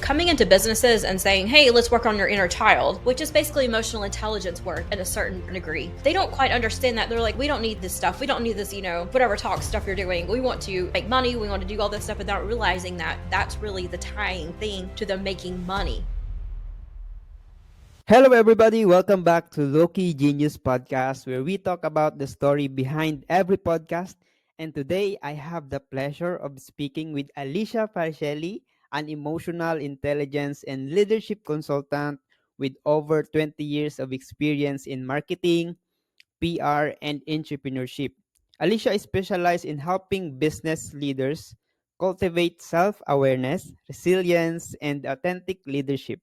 coming into businesses and saying, hey, let's work on your inner child, which is basically emotional intelligence work at a certain degree. They don't quite understand that. They're like, we don't need this stuff. We don't need this, whatever talk stuff you're doing. We want to make money. We want to do all this stuff without realizing that that's really the tying thing to them making money. Hello, everybody. Welcome back to Loki Genius Podcast, where we talk about the story behind every podcast. And today, I have the pleasure of speaking with Alicia Farricielli, an emotional intelligence and leadership consultant with over 20 years of experience in marketing, PR, and entrepreneurship. Alicia is specialized in helping business leaders cultivate self awareness, resilience, and authentic leadership.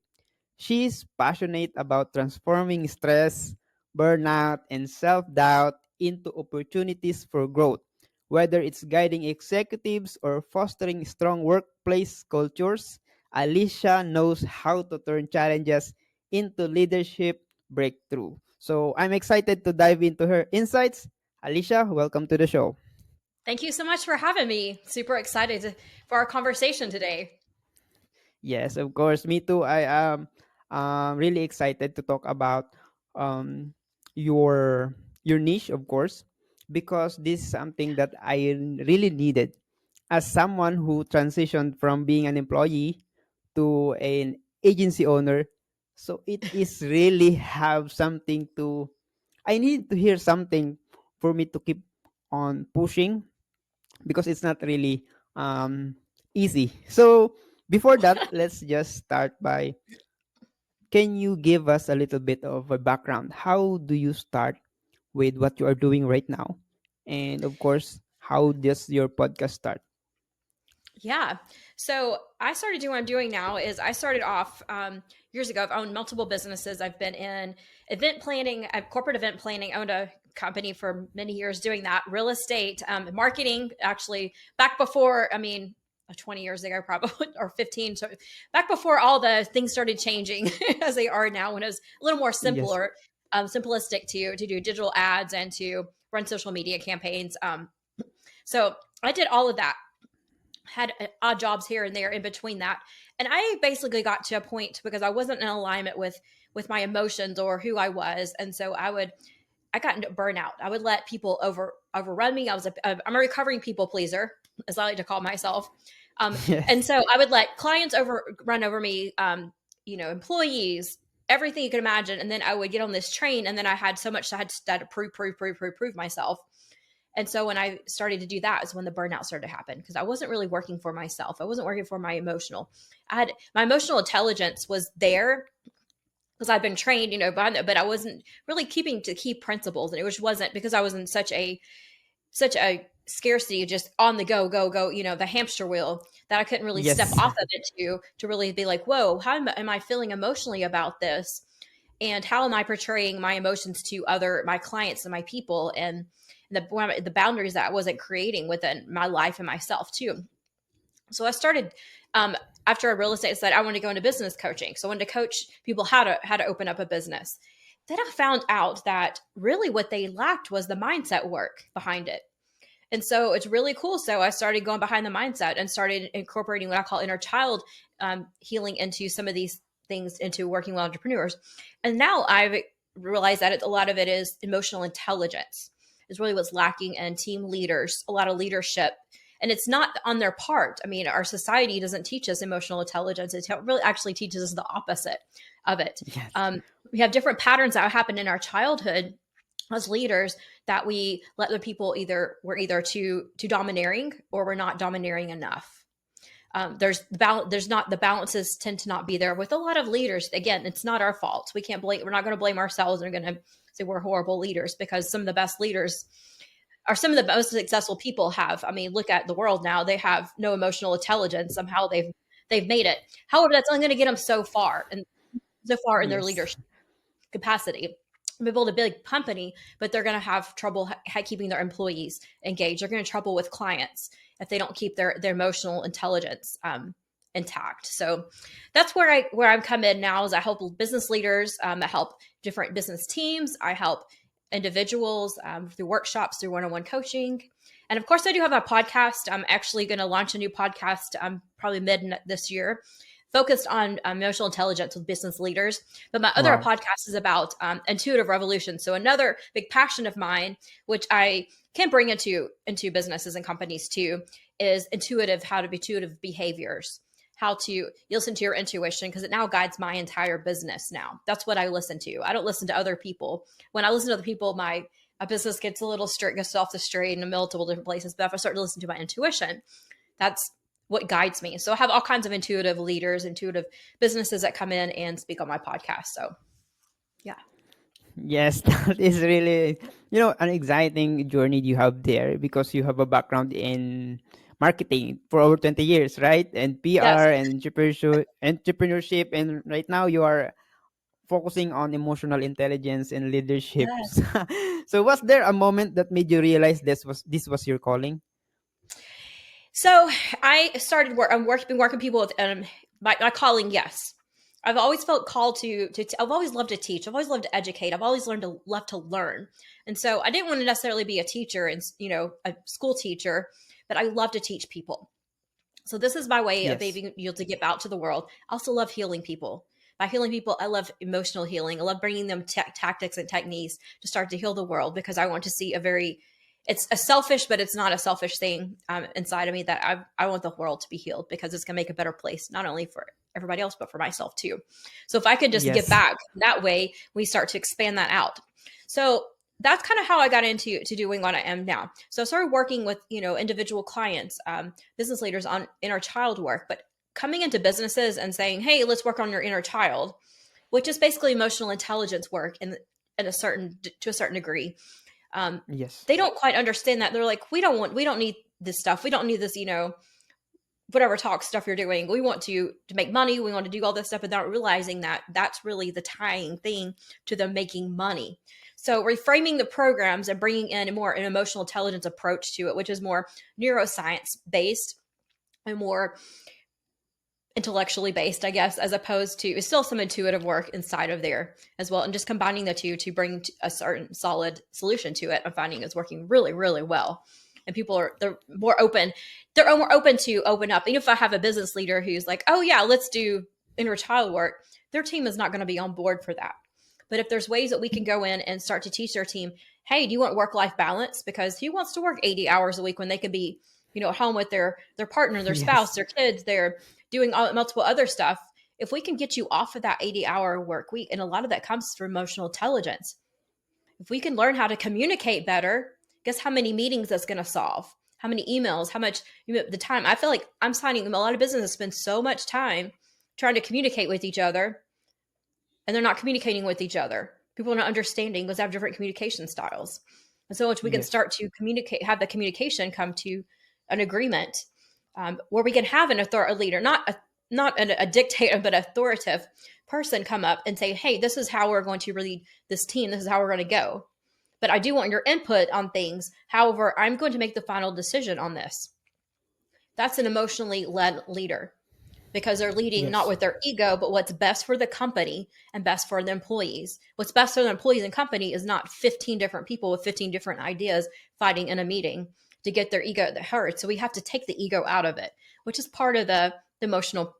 She's passionate about transforming stress, burnout, and self doubt into opportunities for growth, whether it's guiding executives or fostering strong workplace cultures. Alicia knows how to turn challenges into leadership breakthrough. So I'm excited to dive into her insights. Alicia, welcome to the show. Thank you so much for having me. Super excited for our conversation today. Yes, of course. Me too. I am really excited to talk about um, your niche, of course, because this is something that I really needed as someone who transitioned from being an employee to an agency owner. So it is really have something to. I need to hear something for me to keep on pushing because it's not really easy. So before that, let's just start by, can you give us a little bit of a background? How do you start with what you are doing right now? And of course, how does your podcast start? Yeah. So I started doing what I'm doing now is I started off years ago. I've owned multiple businesses. I've been in event planning, corporate event planning, owned a company for many years doing that, real estate, marketing, actually back before, 20 years ago, probably, or 15. So back before all the things started changing as they are now, when it was a little more Yes. simplistic to do digital ads and to run social media campaigns. So I did all of that, had odd jobs here and there in between that, and I basically got to a point because I wasn't in alignment with my emotions or who I was, and so I got into burnout. I would let people overrun me. I'm a recovering people pleaser, as I like to call myself. And Yes. so I would let clients run over me, employees, everything you could imagine, and then I would get on this train, and then I had so much I had to prove myself. And so when I started to do that is when the burnout started to happen, because I wasn't really working for myself. I wasn't working for my emotional. My emotional intelligence was there because I've been trained, behind that, but I wasn't really keeping to key principles. And it was wasn't because I was in such a scarcity, just on the go, the hamster wheel, that I couldn't really step Yes. off of it to really be like, whoa, how am I feeling emotionally about this? And how am I portraying my emotions to my clients and my people, and the boundaries that I wasn't creating within my life and myself too. So I started, after real estate, said I wanted to go into business coaching. So I wanted to coach people how to open up a business. Then I found out that really what they lacked was the mindset work behind it. And so it's really cool. So I started going behind the mindset and started incorporating what I call inner child healing into some of these things, into working with entrepreneurs. And now I've realized that a lot of it is emotional intelligence is really what's lacking in team leaders, a lot of leadership. And it's not on their part. I mean, our society doesn't teach us emotional intelligence. It really actually teaches us the opposite of it. Yes. We have different patterns that happen in our childhood as leaders, that we let the people we're either too domineering, or we're not domineering enough. There's not, the balances tend to not be there with a lot of leaders. Again, it's not our fault. We're not going to blame ourselves. We're going to say we're horrible leaders, because some of the best leaders are some of the most successful people have. I mean, look at the world now. They have no emotional intelligence. Somehow they've made it. However, that's only going to get them so far, and so far in their Yes. leadership capacity. They build a big company, but they're going to have trouble keeping their employees engaged. They're going to have trouble with clients if they don't keep their emotional intelligence intact. So that's where I'm come in now. Is I help business leaders. I help different business teams. I help individuals through workshops, through one-on-one coaching. And of course, I do have a podcast. I'm actually going to launch a new podcast probably mid this year. focused on emotional intelligence with business leaders. But my other Wow. podcast is about intuitive revolution. So another big passion of mine, which I can bring into businesses and companies too, is how to be intuitive behaviors. How to listen to your intuition, because it now guides my entire business now. That's what I listen to. I don't listen to other people. When I listen to other people, my business gets a little strict, gets off the straight in multiple different places. But if I start to listen to my intuition, that's what guides me. So I have all kinds of intuitive leaders, intuitive businesses that come in and speak on my podcast. So yeah. Yes, that is really, an exciting journey you have there because you have a background in marketing for over 20 years, right? And Yes. PR and entrepreneurship, and right now you are focusing on emotional intelligence and leadership. Yes. So was there a moment that made you realize this was your calling? So I started work. Been working people with my calling. Yes, I've always felt called to. I've always loved to teach. I've always loved to educate. I've always loved to learn. And so I didn't want to necessarily be a teacher and a school teacher, but I love to teach people. So this is my way of Yes. being able to give out to the world. I also love healing people. By healing people, I love emotional healing. I love bringing them tactics and techniques to start to heal the world, because I want to see it's a selfish, but it's not a selfish thing inside of me, that I want the world to be healed, because it's going to make a better place, not only for everybody else, but for myself too. So if I could just give Yes. back that way, we start to expand that out. So that's kind of how I got into doing what I am now. So I started working with individual clients, business leaders on inner child work, but coming into businesses and saying, "Hey, let's work on your inner child," which is basically emotional intelligence work in a certain to a certain degree. Um, Yes. they don't quite understand that. They're like, we don't need this stuff. We don't need this, whatever talk stuff you're doing. We want to make money. We want to do all this stuff, but not realizing that that's really the tying thing to them making money. So reframing the programs and bringing in an emotional intelligence approach to it, which is more neuroscience based and more intellectually based, I guess, as opposed to it's still some intuitive work inside of there as well. And just combining the two to bring a certain solid solution to it, I'm finding is working really, really well. And they're more open. They're more open to open up. Even if I have a business leader who's like, "Oh yeah, let's do inner child work," their team is not going to be on board for that. But if there's ways that we can go in and start to teach their team, "Hey, do you want work-life balance?" Because who wants to work 80 hours a week when they could be, at home with their partner, their spouse, Yes. their kids, their doing multiple other stuff. If we can get you off of that 80-hour work week, and a lot of that comes from emotional intelligence, if we can learn how to communicate better, guess how many meetings that's going to solve? How many emails? How much the time? I feel like I'm signing a lot of businesses spend so much time trying to communicate with each other, and they're not communicating with each other. People are not understanding because they have different communication styles. And so once we can Yes. start to communicate, have the communication come to an agreement, where we can have a leader, not a dictator, but authoritative person come up and say, "Hey, this is how we're going to lead this team. This is how we're going to go. But I do want your input on things. However, I'm going to make the final decision on this." That's an emotionally led leader, because they're leading not Yes. with their ego, but what's best for the company and best for the employees. What's best for the employees and company is not 15 different people with 15 different ideas fighting in a meeting to get their ego heard. So we have to take the ego out of it, which is part of the emotional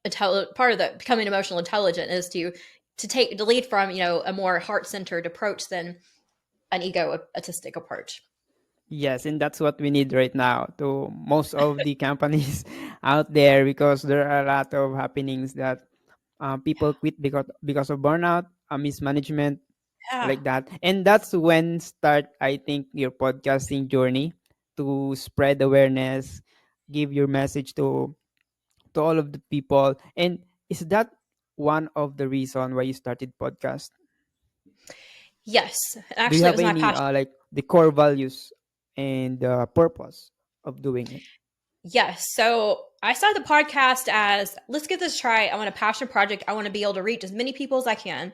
part of the becoming emotional intelligent, is to lead from a more heart-centered approach than an egoistic approach. Yes, and that's what we need right now to most of the companies out there, because there are a lot of happenings that people quit because of burnout, mismanagement, Yeah. like that. And that's when start, I think, your podcasting journey to spread awareness, give your message to all of the people. And is that one of the reason why you started podcast? Yes, Do you actually, it have was my any passion. like the core values and purpose of doing it? Yes. So I started the podcast as, let's give this a try. I want a passion project. I want to be able to reach as many people as I can.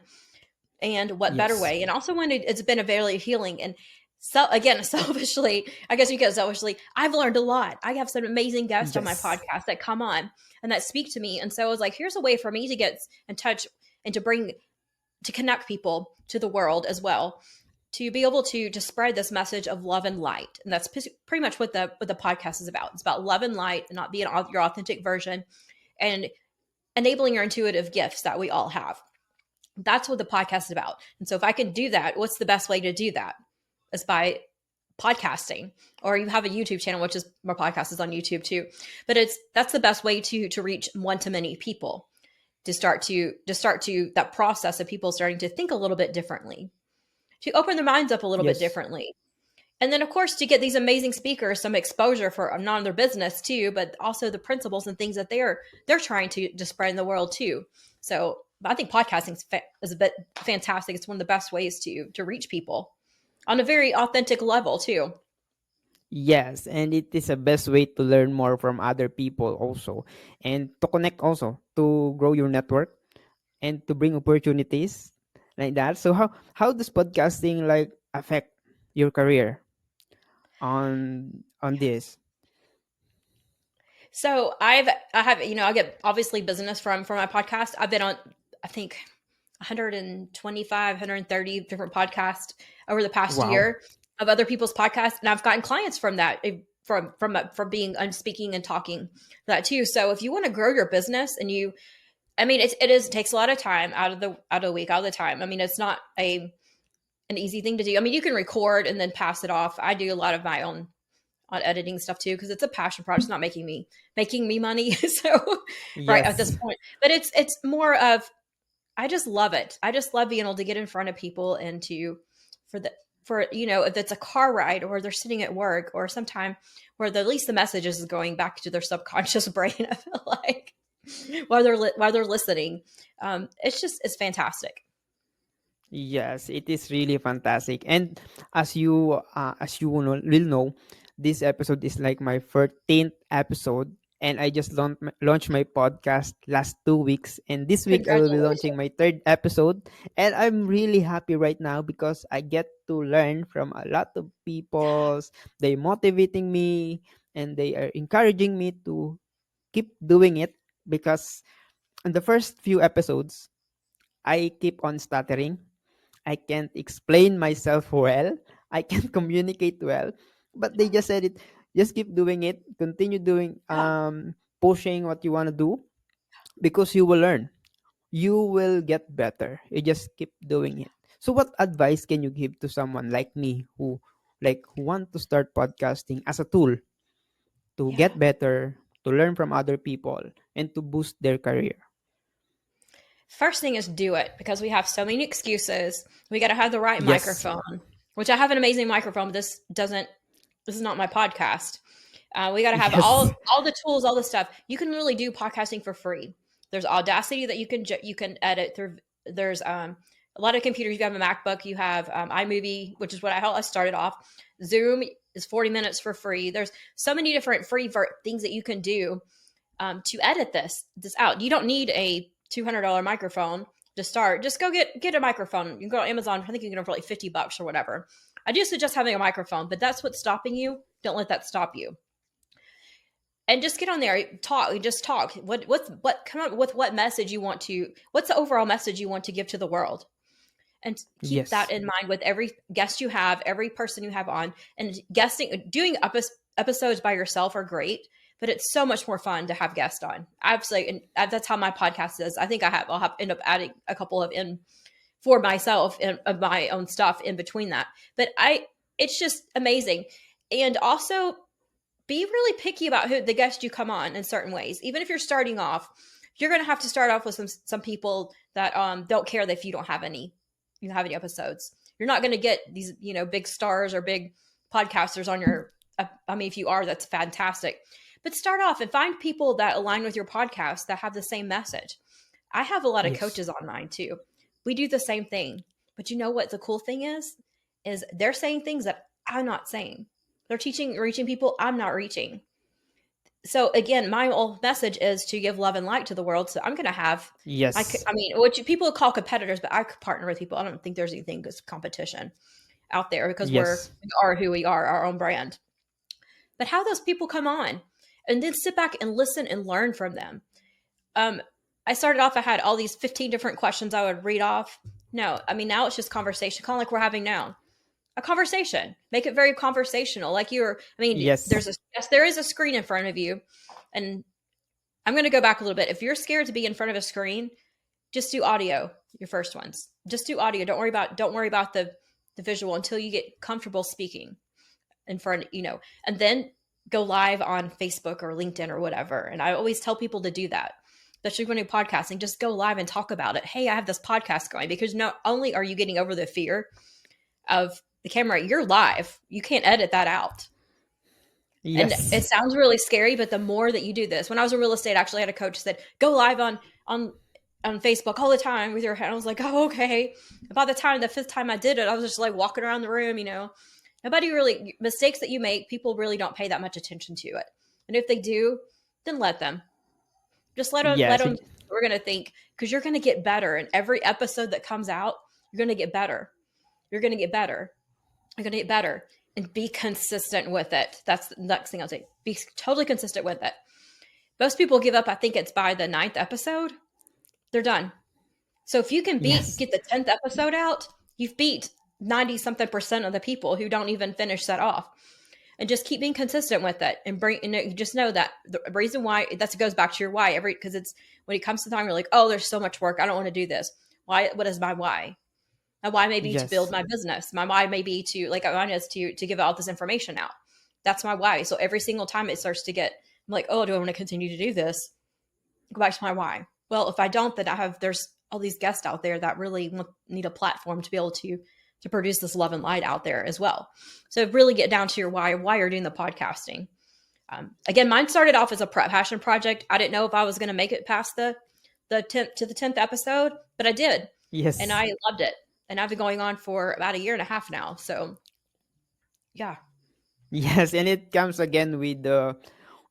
And what better Yes. way? And also it's been a very healing. And so again, selfishly, I guess you could selfishly, I've learned a lot. I have some amazing guests on my Yes. podcast that come on and that speak to me. And so I was like, here's a way for me to get in touch and to connect people to the world as well, to be able to spread this message of love and light. And that's pretty much what the podcast is about. It's about love and light and not being your authentic version, and enabling your intuitive gifts that we all have. That's what the podcast is about. And so if I can do that, what's the best way to do that? Is by podcasting. Or you have a YouTube channel, which is my podcast is on YouTube too. But that's the best way to reach one to many people, to that process of people starting to think a little bit differently, to open their minds up a little bit Yes. differently. And then of course to get these amazing speakers some exposure for not their business too, but also the principles and things that they're trying to spread in the world too. So I think podcasting is a bit fantastic. It's one of the best ways to reach people on a very authentic level too. Yes, and it is a best way to learn more from other people also, and to connect also, to grow your network and to bring opportunities like that. So how does podcasting like affect your career on this? So I have I get obviously business from my podcast. I've been on I think 125, 130 different podcasts over the past Wow. year of other people's podcasts, and I've gotten clients from that from being speaking and talking that too. So if you want to grow your business and I mean it takes a lot of time out of the week, out of the time. I mean it's not an easy thing to do. I mean you can record and then pass it off. I do a lot of my own on editing stuff too because it's a passion project. It's not making me money. So right at this Yes. point, but it's more of I just love it. I just love being able to get in front of people and to for the for if it's a car ride or they're sitting at work or sometime where at least the message is going back to their subconscious brain. I feel like while they're listening, it's fantastic. Yes, it is really fantastic. And as you will know, this episode is like my 13th episode, and I just launched my podcast last 2 weeks, and this week I will be launching Congratulations. my third episode, and I'm really happy right now because I get to learn from a lot of people. They motivating me, and they are encouraging me to keep doing it because in the first few episodes I keep on stuttering. I can't explain myself well. I can't communicate well. But they just said it. Just keep doing it. Continue doing Yeah. pushing what you want to do because you will learn. You will get better. You just keep doing it. So what advice can you give to someone like me who want to start podcasting as a tool to Yeah. get better, to learn from other people and to boost their career? First thing is do it because we have so many excuses. We got to have the right Yes. microphone, which I have an amazing microphone, but this is not my podcast. We got to have Yes. all the tools, all the stuff. You can really do podcasting for free. There's Audacity that you can edit through. There's a lot of computers. You have a MacBook. You have iMovie, which is how I started off. Zoom is 40 minutes for free. There's so many different things that you can do to edit this out. You don't need a $200 microphone to start. Just go get a microphone. You can go on Amazon. I think you can get it for like $50 or whatever. I do suggest having a microphone, but that's what's stopping you. Don't let that stop you. And just get on there, just talk. What come up with what message you want to? What's the overall message you want to give to the world? And keep that Yes. in mind with every guest you have, every person you have on. And doing episodes by yourself are great, but it's so much more fun to have guests on. Absolutely, and that's how my podcast is. I think I'll have end up adding a couple of in for myself and of my own stuff in between that. But it's just amazing, and also be really picky about who the guest you come on in certain ways. Even if you're starting off, you're going to have to start off with some people that don't care if you don't have any episodes. You're not going to get these big stars or big podcasters on your. I mean, if you are, that's fantastic. But start off and find people that align with your podcast that have the same message. I have a lot of Yes. coaches on mine too. We do the same thing. But you know what the cool thing is they're saying things that I'm not saying. They're reaching people I'm not reaching. So again, my whole message is to give love and light to the world. So I'm going to have Yes. I mean, what people call competitors, but I partner with people. I don't think there's anything as competition out there because Yes. we are who we are, our own brand. But how those people come on and then sit back and listen and learn from them. Um, I started off, I had all these 15 different questions I would read off. No, I mean, now it's just conversation, kind of like we're having now. A conversation. Make it very conversational. Like I mean, Yes. yes, there is a screen in front of you, and I'm going to go back a little bit. If you're scared to be in front of a screen, just do audio. Your first ones. Just do audio. Don't worry about the visual until you get comfortable speaking in front, and then go live on Facebook or LinkedIn or whatever. And I always tell people to do that, especially when you're podcasting. Just go live and talk about it. Hey, I have this podcast going, because not only are you getting over the fear of the camera, you're live. You can't edit that out. And it Yes. sounds really scary, but the more that you do this, when I was in real estate, I actually had a coach that said, go live on on Facebook all the time with your head. I was like, oh, okay. And by the time the fifth time I did it, I was just like walking around the room, Nobody really, mistakes that you make, people really don't pay that much attention to it. And if they do, then let them. Just let Yes. them. We're gonna think, because you're gonna get better, and every episode that comes out, you're gonna get better. You're gonna get better. You're gonna get better, and be consistent with it. That's the next thing I'll say. Be totally consistent with it. Most people give up. I think it's by the ninth episode, they're done. So if you can Yes. get the 10th episode out, you've beat 90 something percent of the people who don't even finish that off. And just keep being consistent with it, and you just know that the reason why that goes back to your why. Because it's when it comes to time, you're like, oh, there's so much work, I don't want to do this. Why? What is my why? My why may be to build Yes. my business. My why may be to, like, mine is to give all this information out. That's my why. So every single time it starts to get, I'm like, oh, do I want to continue to do this? Go back to my why. Well, if I don't, then there's all these guests out there that really need a platform to be able to produce this love and light out there as well. So really get down to your why you're doing the podcasting. Again, mine started off as a passion project. I didn't know if I was going to make it past the 10th episode, but I did, and Yes. I loved it. And I've been going on for about a year and a half now. So yeah, Yes, and it comes again with the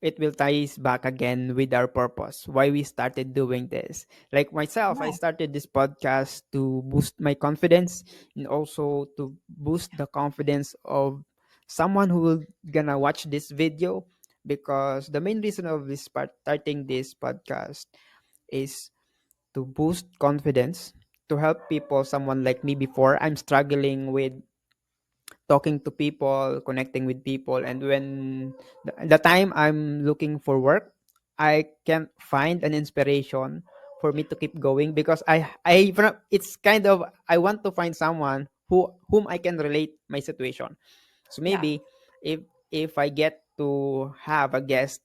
it will ties back again with our purpose, why we started doing this. Like myself, I yeah, started this podcast to boost my confidence and also to boost the confidence of someone who will gonna watch this video, because the main reason of this starting this podcast is to boost confidence, to help people, someone like me before I'm struggling with talking to people, connecting with people. And when the time I'm looking for work, I can't find an inspiration for me to keep going, because it's kind of, I want to find someone whom I can relate my situation. So yeah, maybe if I get to have a guest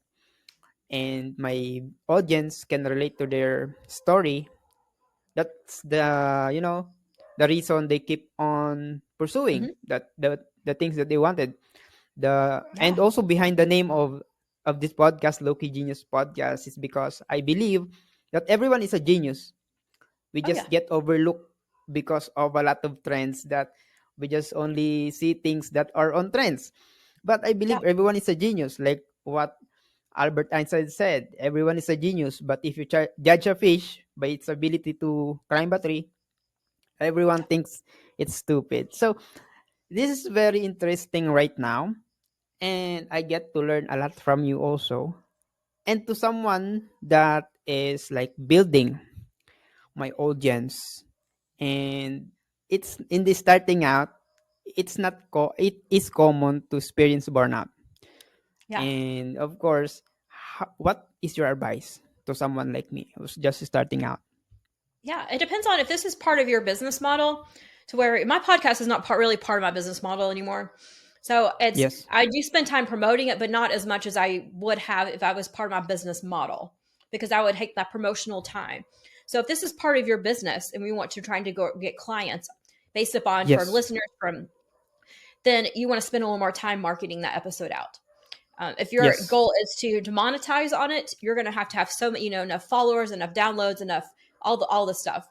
and my audience can relate to their story, that's the reason they keep on pursuing hmm, that the things that they wanted. The yeah, And also behind the name of this podcast, Loki Genius Podcast, is because I believe that everyone is a genius. We oh yeah, just get overlooked because of a lot of trends, that we just only see things that are on trends. But I yeah, believe everyone is a genius, like what Albert Einstein said, everyone is a genius, but if you judge a fish by its ability to climb a tree, everyone thinks it's stupid. So this is very interesting right now, and I get to learn a lot from you also. And to someone that is like building my audience, and it's in the starting out, it is common to experience burnout. yeah. And of course, what is your advice to someone like me who's just starting out? Yeah, it depends on if this is part of your business model, to where my podcast is not really part of my business model anymore. So Yes. I do spend time promoting it, but not as much as I would have if I was part of my business model, because I would take that promotional time. So if this is part of your business and we want to trying to go get clients based upon for Yes. listeners from, then you want to spend a little more time marketing that episode out. If your Yes. goal is to monetize on it, you're going to have so many, enough followers, enough downloads, enough all the stuff.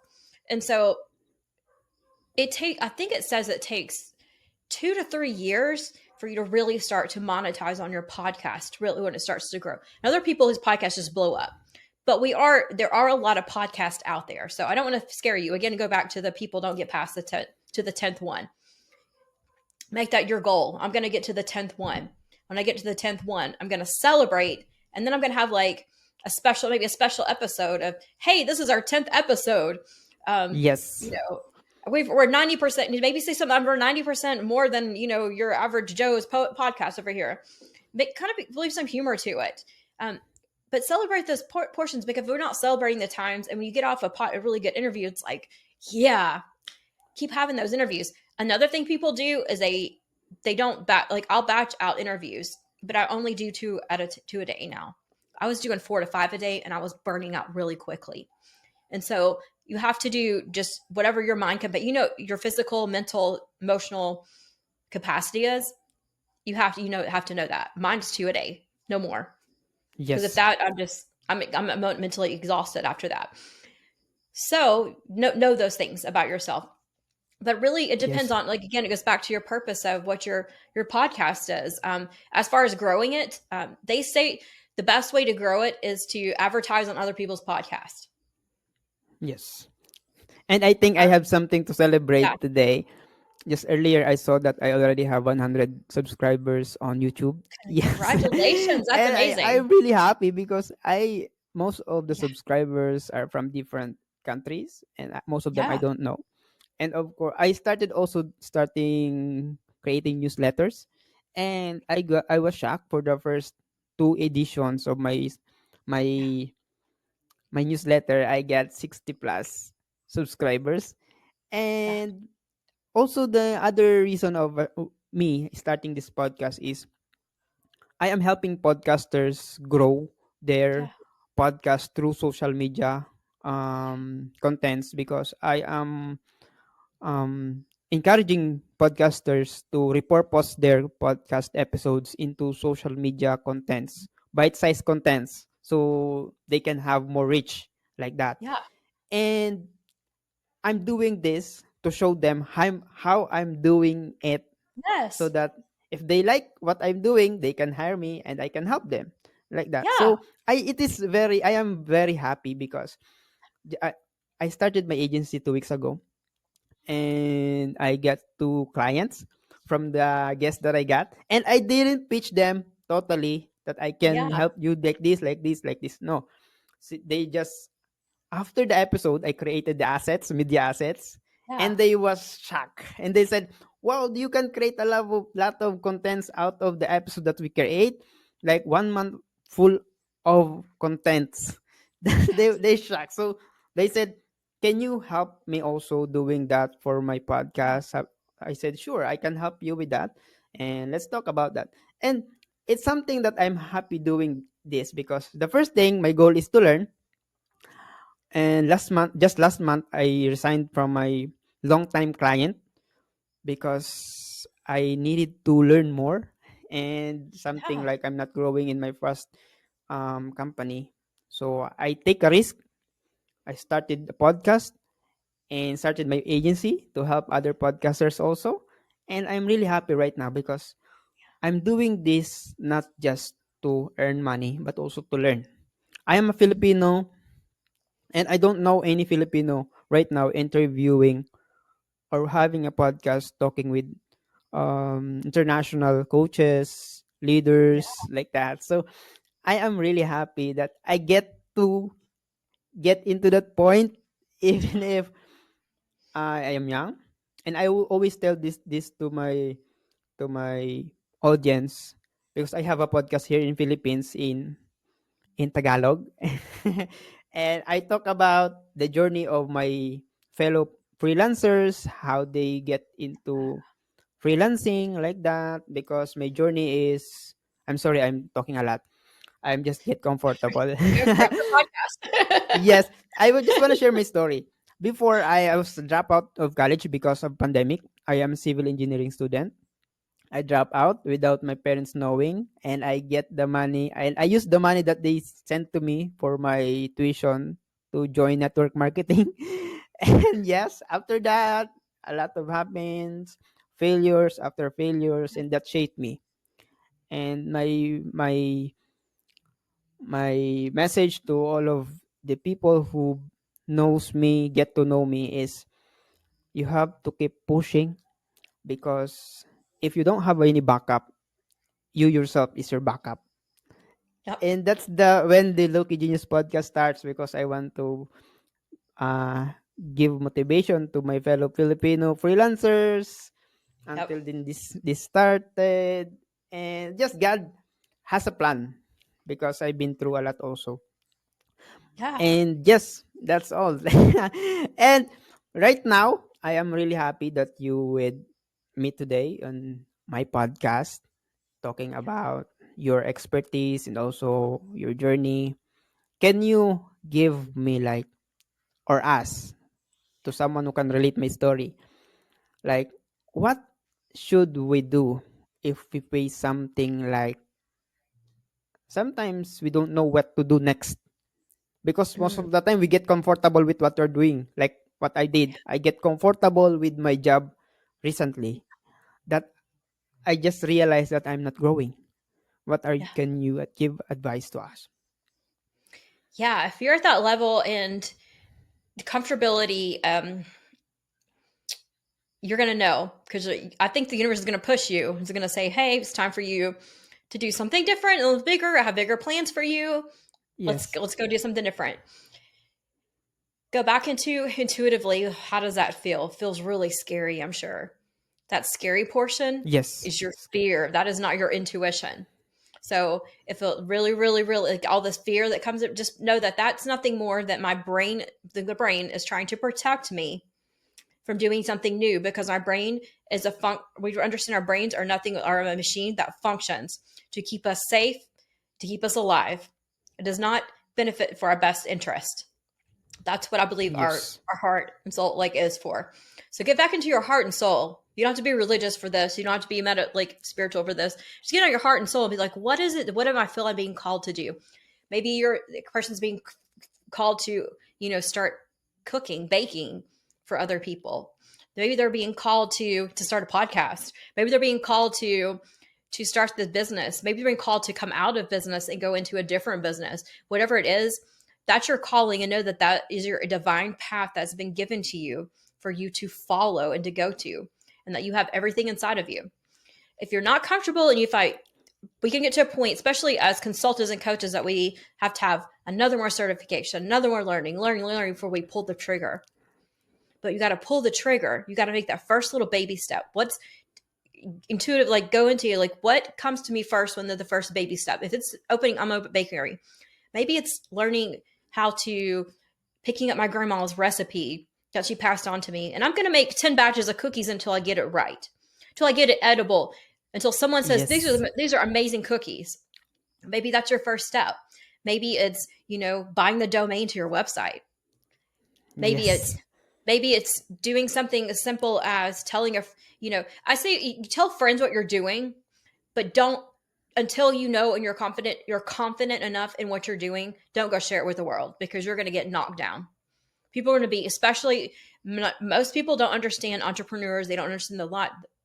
And so I think it says it takes 2 to 3 years for you to really start to monetize on your podcast, really when it starts to grow. And other people whose podcasts just blow up. But there are a lot of podcasts out there. So I don't want to scare you. Again, go back to the people don't get past the 10th one. Make that your goal. I'm going to get to the 10th one. When I get to the 10th one, I'm going to celebrate. And then I'm going to have like maybe a special episode of, hey, this is our 10th episode. You Yes. know, we're 90%, maybe say something, we're 90% more than, your average Joe's podcast over here. But kind of leave some humor to it. Um, but celebrate those portions, because if we're not celebrating the times, and when you get off a really good interview, it's like, yeah, keep having those interviews. Another thing people do is they don't like, I'll batch out interviews, but I only do two a day now. I was doing 4 to 5 a day, and I was burning out really quickly. And so you have to do just whatever your mind can, but your physical, mental, emotional capacity is. You have to have to know that mine's two a day, no more. Because if Yes. that, I'm mentally exhausted after that. So know those things about yourself. But really, it depends Yes. on, like, again, it goes back to your purpose of what your podcast is. As far as growing it, they say the best way to grow it is to advertise on other people's podcasts. Yes. And I think I Um, have something to yeah, celebrate today. Just earlier, I saw that I already have 100 subscribers on YouTube. Yes. congratulations, that's And amazing. I'm really happy because most of the Yeah, subscribers are from different countries, and most of them I yeah, don't know. And of course, I starting creating newsletters, and I was shocked for the first two editions of my my newsletter. I got 60 plus subscribers. yeah, And also, the other reason of me starting this podcast is I am helping podcasters grow yeah, their podcast through social media contents, because I am encouraging podcasters to repurpose their podcast episodes into social media contents, bite-sized contents, so they can have more reach like that. yeah. And I'm doing this to show them how I'm doing it, so Yes, that if they like what I'm doing, they can hire me and I can help them like that. yeah, So I am very happy because j- I, I started my agency 2 weeks ago, and I got two clients from the guests that I got, and I didn't pitch them totally that I can yeah, help you like this, like this, like this. No, they just, after the episode, I created the assets, media assets, yeah. and they was shocked. And they said, "Wow, you can create a lot of contents out of the episode that we create, like 1 month full of contents." They shocked. So they said, "Can you help me also doing that for my Yeah, podcast?" I said, "Sure, I can help you with that, and let's talk about that." And it's something that I'm happy doing this, because the first thing, my goal is to learn. And last month, I resigned from my longtime client because I needed to learn more, and something yeah, like I'm not growing in my first company. So I take a risk. I started the podcast and started my agency to help other podcasters also. And I'm really happy right now because I'm doing this not just to earn money, but also to learn. I am a Filipino, and I don't know any Filipino right now interviewing or having a podcast talking with international coaches, yeah, leaders like that. So I am really happy that I get to get into that point, even if I am young. And I will always tell this to my audience, because I have a podcast here in Philippines in Tagalog. And I talk about the journey of my fellow freelancers, how they get into freelancing like that, because my journey is, I'm sorry, I'm talking a lot. I'm just get comfortable. go for it. It's a podcast. Yes, I would just want to share my story. Before I was drop out of college because of pandemic, I am a civil engineering student. I drop out without my parents knowing, and I get the money. I use the money that they sent to me for my tuition to join network marketing. And yes, after that, a lot of happens, failures after failures, and that shaped me. And my message to all of the people who knows me, get to know me, is you have to keep pushing, because if you don't have any backup, you yourself is your backup. Yep, And that's the when the Loki Genius podcast starts, because I want to uh give motivation to my fellow Filipino freelancers. yep, Until then, this started, and just God has a plan. because I've been through a lot also. Yeah. And yes, that's all. And right now, I am really happy that you with me today on my podcast, talking about your expertise and also your journey. Can you give me like, or ask to someone who can relate my story, like, what should we do if we face something like sometimes we don't know what to do next? Because most Mm, of the time we get comfortable with what we're doing, like what I did. I get comfortable with my job recently, that I just realized that I'm not growing. What are yeah. can you give advice to us? Yeah. If you're at that level and the comfortability, you're going to know because I think the universe is going to push you. It's going to say, hey, it's time for you to do something different, a little bigger. I have bigger plans for you. Yes. Let's go do something different. Go back into intuitively. How does that feel? Feels really scary, I'm sure. That scary portion Yes. is your fear. That is not your intuition. So if it really, really, really, like all this fear that comes up, just know that that's nothing more that my brain, the brain is trying to protect me from doing something new because our brain is we understand our brains are nothing, are a machine that functions to keep us safe, to keep us alive. It does not benefit for our best interest. That's what I believe Yes. our heart and soul like is for. So get back into your heart and soul. You don't have to be religious for this. You don't have to be like spiritual for this. Just get on your heart and soul and be like, what is it? What am I feeling being called to do? Maybe the person's being called to, start cooking, baking for other people. Maybe they're being called to start a podcast. Maybe they're being called to start the business. Maybe they're being called to come out of business and go into a different business. Whatever it is, that's your calling, and know that that is your divine path that's been given to you for you to follow and to go to, and that you have everything inside of you. If you're not comfortable and you fight, we can get to a point, especially as consultants and coaches, that we have to have another more certification, another more learning before we pull the trigger. But you got to pull the trigger. You got to make that first little baby step. What's intuitive? Like go into like what comes to me first when they're the first baby step. If it's opening, I'm open bakery. Maybe it's learning how to picking up my grandma's recipe that she passed on to me, and I'm going to make 10 batches of cookies until I get it right, until I get it edible, until someone says Yes. these are amazing cookies. Maybe that's your first step. Maybe it's, buying the domain to your website. Maybe it's Yes. maybe it's doing something as simple as telling I say you tell friends what you're doing, but don't until you know and you're confident enough in what you're doing, don't go share it with the world because you're going to get knocked down. People are going to be, especially most people don't understand entrepreneurs. They don't understand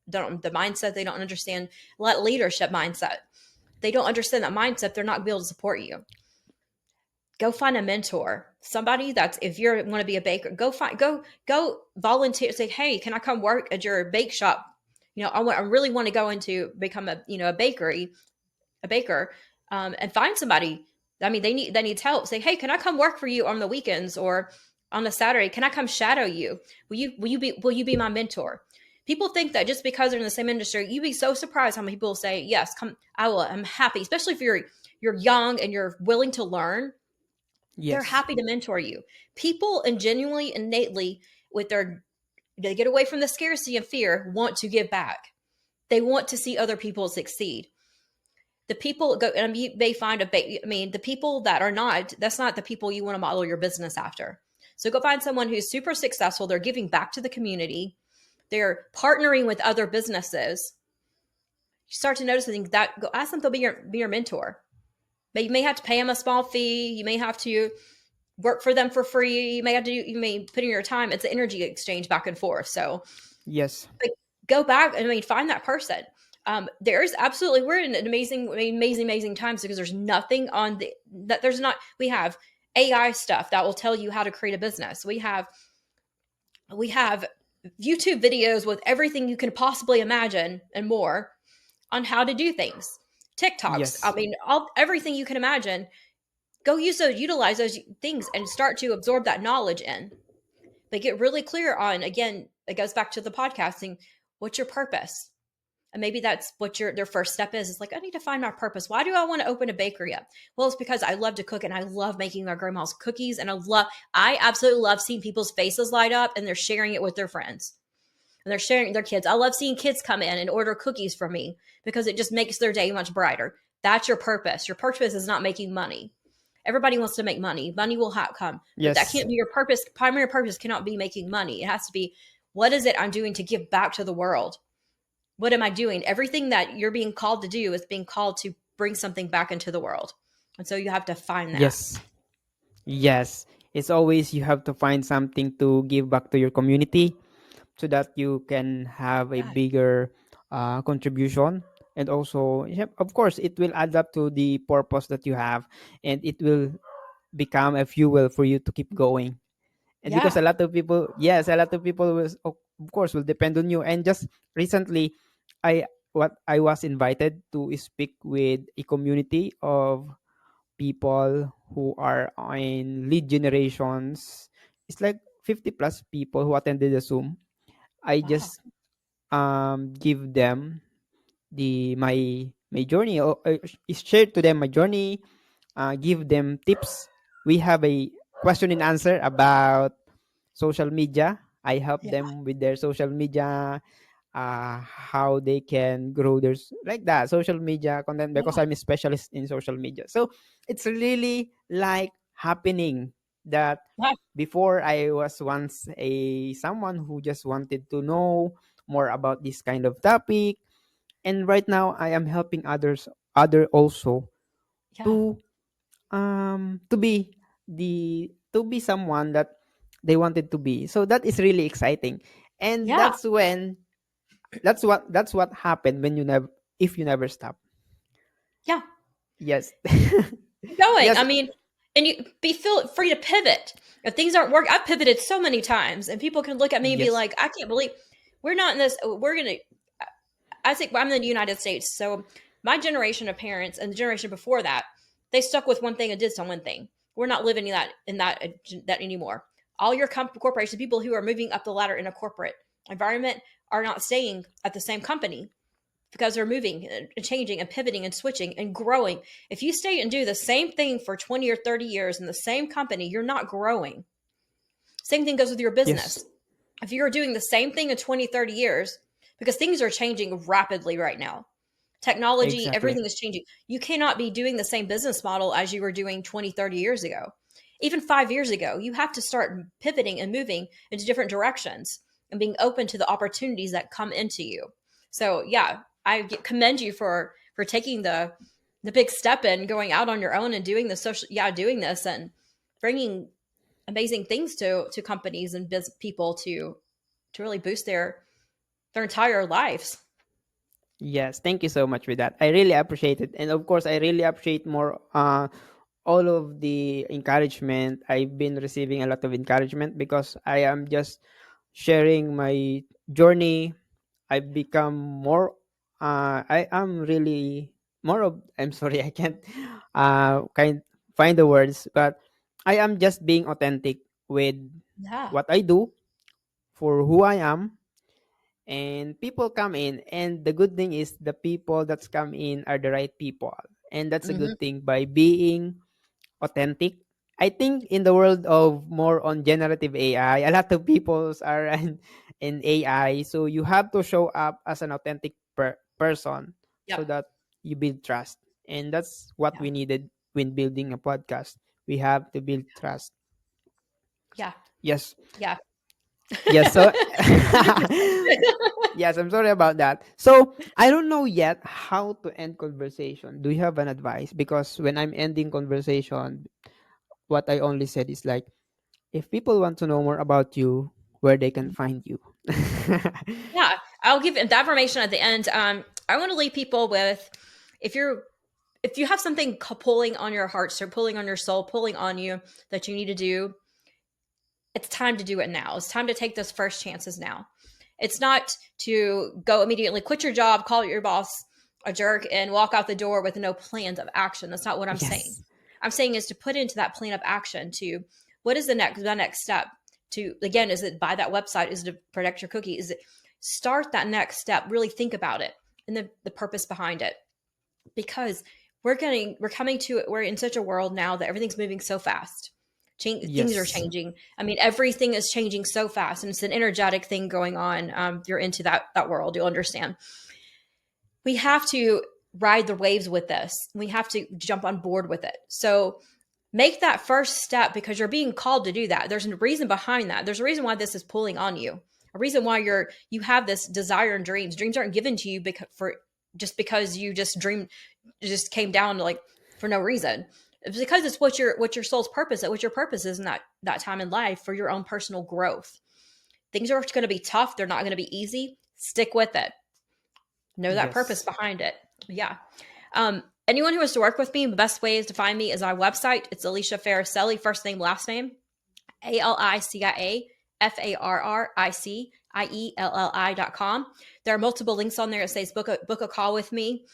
don't the mindset. They don't understand leadership mindset. They don't understand that mindset. They're not going to be able to support you. Go find a mentor, somebody that's, if you want to be a baker, go volunteer. Say, hey, can I come work at your bake shop? I really want to go into become a bakery, a baker, and find somebody. I mean, they need help. Say, hey, can I come work for you on the weekends or on a Saturday? Can I come shadow you? Will you be my mentor? People think that just because they're in the same industry, you'd be so surprised how many people say, yes, come, I will. I'm happy, especially if you're young and you're willing to learn. They're Yes. happy to mentor you. People and genuinely, innately, with they get away from the scarcity and fear, want to give back. They want to see other people succeed. The people go, and you may find the people that are not, that's not the people you want to model your business after. So go find someone who's super successful. They're giving back to the community. They're partnering with other businesses. You start to notice things that go ask them to be your mentor. But you may have to pay them a small fee. You may have to work for them for free. You may put in your time. It's an energy exchange back and forth. So Yes. like, go back and find that person. There's absolutely, we're in an amazing times because there's nothing on that there's not, we have AI stuff that will tell you how to create a business. We have YouTube videos with everything you can possibly imagine and more on how to do things. TikToks, Yes. everything you can imagine. Go utilize those things and start to absorb that knowledge in. But get really clear on, again, it goes back to the podcasting. What's your purpose? And maybe that's what their first step is. It's like, I need to find my purpose. Why do I want to open a bakery up? Well, it's because I love to cook and I love making my grandma's cookies. And I absolutely love seeing people's faces light up and they're sharing it with their friends and they're sharing their kids. I love seeing kids come in and order cookies from me because it just makes their day much brighter. That's your purpose. Your purpose is not making money. Everybody wants to make money. Money will come, but that Yes. can't be your purpose. Primary purpose cannot be making money. It has to be, what is it I'm doing to give back to the world? What am I doing? Everything that you're being called to do is being called to bring something back into the world. And so you have to find that. Yes. Yes. It's always you have to find something to give back to your community so that you can have a Yeah. bigger contribution. And also, yeah, of course, it will add up to the purpose that you have, and it will become a fuel for you to keep going. And because Yeah. a lot of people, yes, a lot of people will, of course, will depend on you. And just recently, I was invited to speak with a community of people who are in lead generations. It's like 50 plus people who attended the Zoom. I Wow. just give them the my journey, or share to them my journey, give them tips. We have a question and answer about social media. I help Yeah. them with their social media, how they can grow their like that social media content, because Yeah. I'm a specialist in social media. So it's really like happening that Yeah. before I was once a someone who just wanted to know more about this kind of topic, and right now I am helping other also Yeah. to to be to be someone that they wanted to be. So that is really exciting. And Yeah. that's what happened when you never, if you never stop. Yeah. Yes. Keep going. Yes. I mean, and you feel free to pivot. If things aren't working, I've pivoted so many times, and people can look at me and be Yes. like, I can't believe we're not in this. We're going to, I think I'm in the United States. So my generation of parents and the generation before that, they stuck with one thing and did some one thing. We're not living in that anymore. All your corporations, people who are moving up the ladder in a corporate environment, are not staying at the same company because they're moving and changing and pivoting and switching and growing. If you stay and do the same thing for 20 or 30 years in the same company, you're not growing. Same thing goes with your Yes. business. If you're doing the same thing in 20, 30 years, because things are changing rapidly right now, technology, Exactly. everything is changing. You cannot be doing the same business model as you were doing 20, 30 years ago. Even 5 years ago, you have to start pivoting and moving into different directions and being open to the opportunities that come into you. So yeah, I commend you for taking the big step in going out on your own and doing the social, doing this and bringing amazing things to companies and business people to really boost their entire lives. Yes, thank you so much for that. I really appreciate it. And of course, I really appreciate more all of the encouragement. I've been receiving a lot of encouragement because I am just sharing my journey. I've become more I am really more of, I'm sorry, I can't kind find the words, but I am just being authentic with Yeah. what I do, for who I am, and people come in, and the good thing is the people that's come in are the right people, and that's a Hmm. good thing by being authentic. I think in the world of more on generative AI, a lot of peoples are in AI, so you have to show up as an authentic person so Yep. that you build trust, and that's what Yeah. we needed when building a podcast. We have to build trust. Yeah. Yes. Yeah. Yes. So yes, I'm sorry about that. So I don't know yet how to end conversation. Do you have an advice? Because when I'm ending conversation, what I only said is like, if people want to know more about you, where they can find you. Yeah, I'll give the affirmation at the end. I want to leave people with, if you're if you have something pulling on your heart, so pulling on your soul, pulling on you that you need to do, it's time to do it now. It's time to take those first chances now. It's not to go immediately quit your job, call your boss a jerk, and walk out the door with no plans of action. That's not what I'm saying. Yes. I'm saying is to put into that plan of action to, what is the next step to, again, is it buy that website? Is it to protect your cookie? Is it start that next step? Really think about it and the purpose behind it. Because we're in such a world now that everything's moving so fast. Things are Yes. changing. I mean, everything is changing so fast, and it's an energetic thing going on. If you're into that world, you'll understand. We have to ride the waves with this. We have to jump on board with it. So make that first step, because you're being called to do that. There's a reason behind that. There's a reason why this is pulling on you. A reason why you have this desire and dreams. Dreams aren't given to you because you just dreamed, it just came down to like for no reason. It's because it's what your soul's purpose, what your purpose is in that time in life for your own personal growth. Things are going to be tough. They're not going to be easy. Stick with it. Know that purpose Yes. behind it. Yeah. Anyone who wants to work with me, the best way is to find me is my website. It's Alicia Farricielli, first name, last name, ALICIA FARRICIELLI.com. There are multiple links on there that says book a call with me.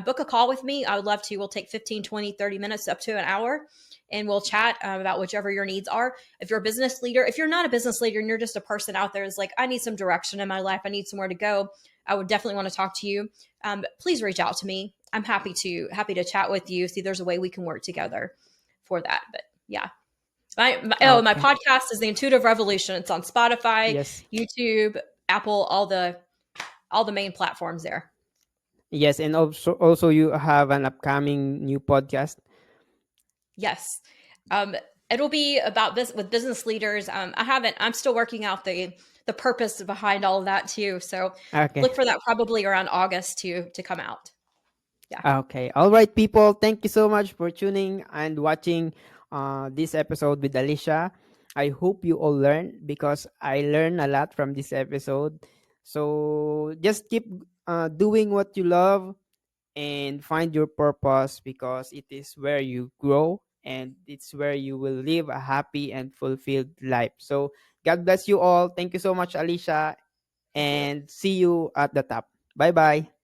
Book a call with me. I would love to. We'll take 15, 20, 30 minutes up to an hour, and we'll chat about whichever your needs are. If you're a business leader, if you're not a business leader and you're just a person out there who's like, I need some direction in my life, I need somewhere to go, I would definitely want to talk to you. Please reach out to me. I'm happy to chat with you. See, there's a way we can work together for that. But yeah. My Okay. podcast is The Intuitive Revolution. It's on Spotify, Yes. YouTube, Apple, all the main platforms there. Yes, and also you have an upcoming new podcast. Yes. Um, it'll be about this with business leaders. I'm still working out the purpose behind all of that too. So Okay. look for that probably around August to come out. Yeah. Okay. All right, people. Thank you so much for tuning and watching this episode with Alicia. I hope you all learned, because I learned a lot from this episode. So just keep doing what you love and find your purpose, because it is where you grow and it's where you will live a happy and fulfilled life. So God bless you all. Thank you so much, Alicia, Thank you. and see you at the top. Bye bye.